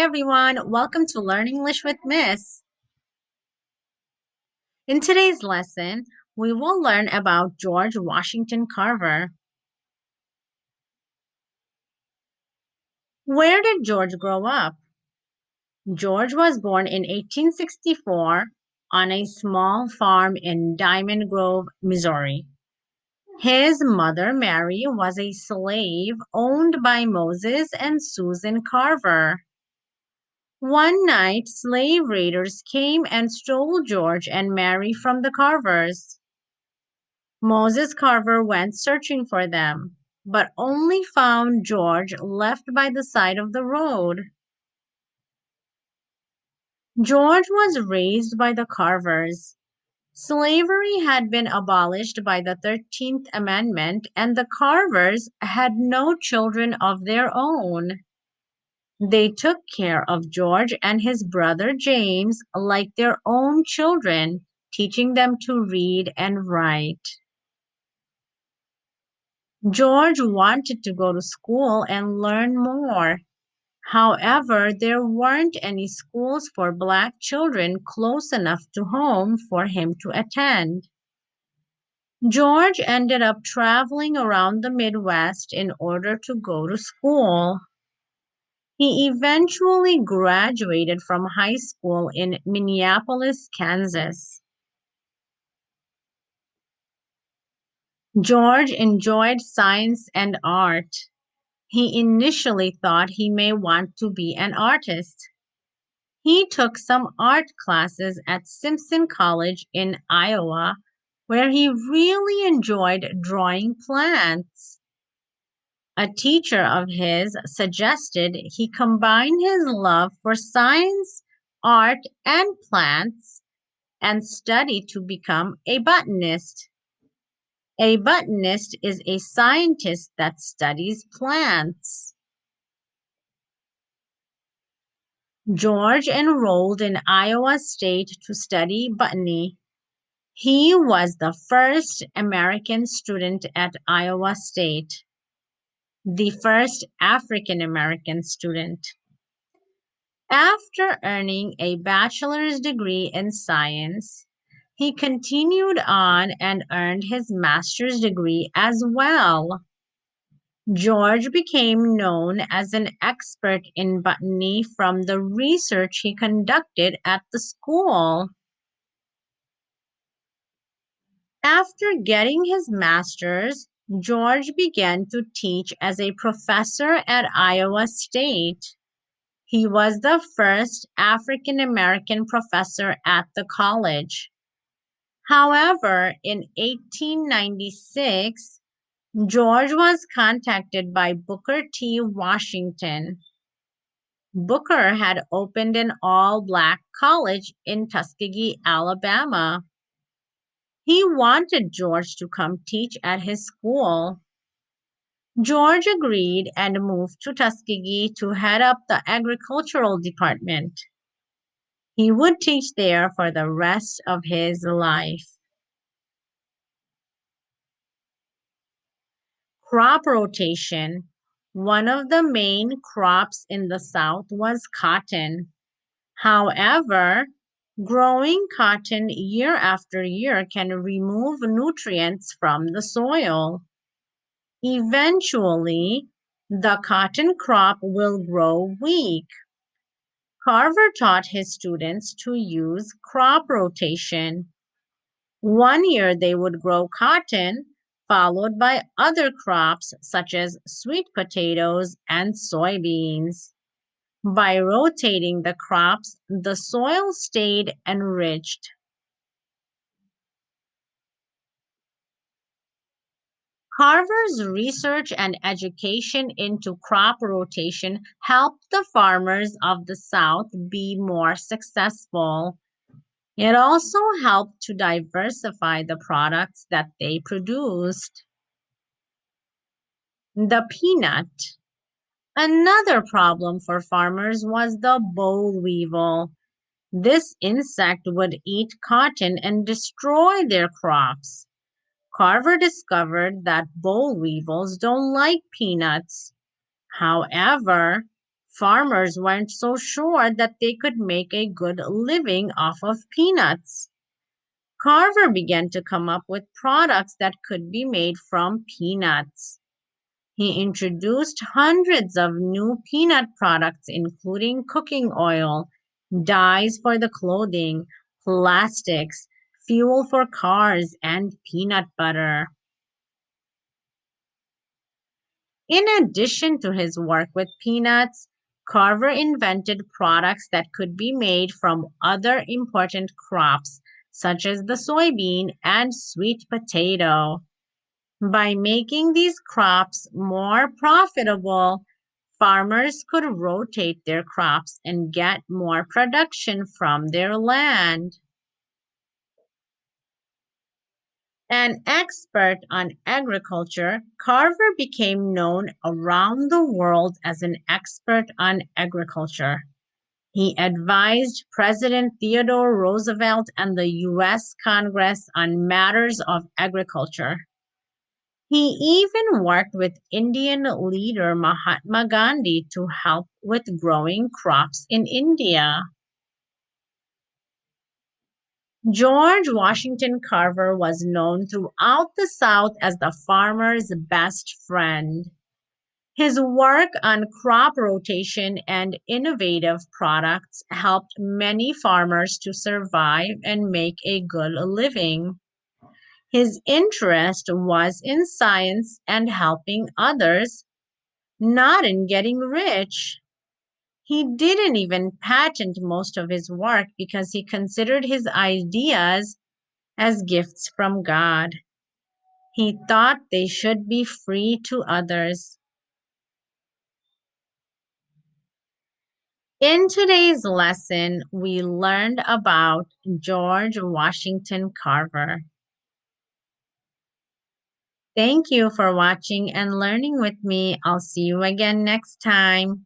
Everyone, welcome to Learn English with Miss. In today's lesson, we will learn about George Washington Carver. Where did George grow up? George was born in 1864 on a small farm in Diamond Grove, Missouri. His mother, Mary, was a slave owned by Moses and Susan Carver. One night, slave raiders came and stole George and Mary from the Carvers. Moses Carver went searching for them, but only found George left by the side of the road. George was raised by the Carvers. Slavery had been abolished by the 13th Amendment, and the Carvers had no children of their own. They took care of George and his brother James like their own children, teaching them to read and write. George wanted to go to school and learn more. However, there weren't any schools for Black children close enough to home for him to attend. George ended up traveling around the Midwest in order to go to school. He eventually graduated from high school in Minneapolis, Kansas. George enjoyed science and art. He initially thought he may want to be an artist. He took some art classes at Simpson College in Iowa, where he really enjoyed drawing plants. A teacher of his suggested he combine his love for science, art, and plants and study to become a botanist. A botanist is a scientist that studies plants. George enrolled in Iowa State to study botany. He was the first American student at Iowa State, the first African American student. After earning a bachelor's degree in science, he continued on and earned his master's degree as well. George became known as an expert in botany from the research he conducted at the school. After getting his master's, George began to teach as a professor at Iowa State. He was the first African American professor at the college. However, in 1896, George was contacted by Booker T. Washington. Booker had opened an all Black college in Tuskegee, Alabama. He wanted George to come teach at his school. George agreed and moved to Tuskegee to head up the agricultural department. He would teach there for the rest of his life. Crop rotation. One of the main crops in the South was cotton. However, growing cotton year after year can remove nutrients from the soil. Eventually, the cotton crop will grow weak. Carver taught his students to use crop rotation. One year they would grow cotton, followed by other crops such as sweet potatoes and soybeans. By rotating the crops, the soil stayed enriched. Carver's research and education into crop rotation helped the farmers of the South be more successful. It also helped to diversify the products that they produced. The peanut. Another problem for farmers was the boll weevil. This insect would eat cotton and destroy their crops. Carver discovered that boll weevils don't like peanuts. However, Farmers weren't so sure that they could make a good living off of peanuts. Carver began to come up with products that could be made from peanuts. He introduced hundreds of new peanut products, including cooking oil, dyes for the clothing, plastics, fuel for cars, and peanut butter. In addition to his work with peanuts, Carver invented products that could be made from other important crops, such as the soybean and sweet potato. By making these crops more profitable, farmers could rotate their crops and get more production from their land. An expert on agriculture, Carver became known around the world as an expert on agriculture. He advised President Theodore Roosevelt and the U.S. Congress on matters of agriculture. He even worked with Indian leader Mahatma Gandhi to help with growing crops in India. George Washington Carver was known throughout the South as the farmer's best friend. His work on crop rotation and innovative products helped many farmers to survive and make a good living. His interest was in science and helping others, not in getting rich. He didn't even patent most of his work because he considered his ideas as gifts from God. He thought they should be free to others. In today's lesson, we learned about George Washington Carver. Thank you for watching and learning with me. I'll see you again next time.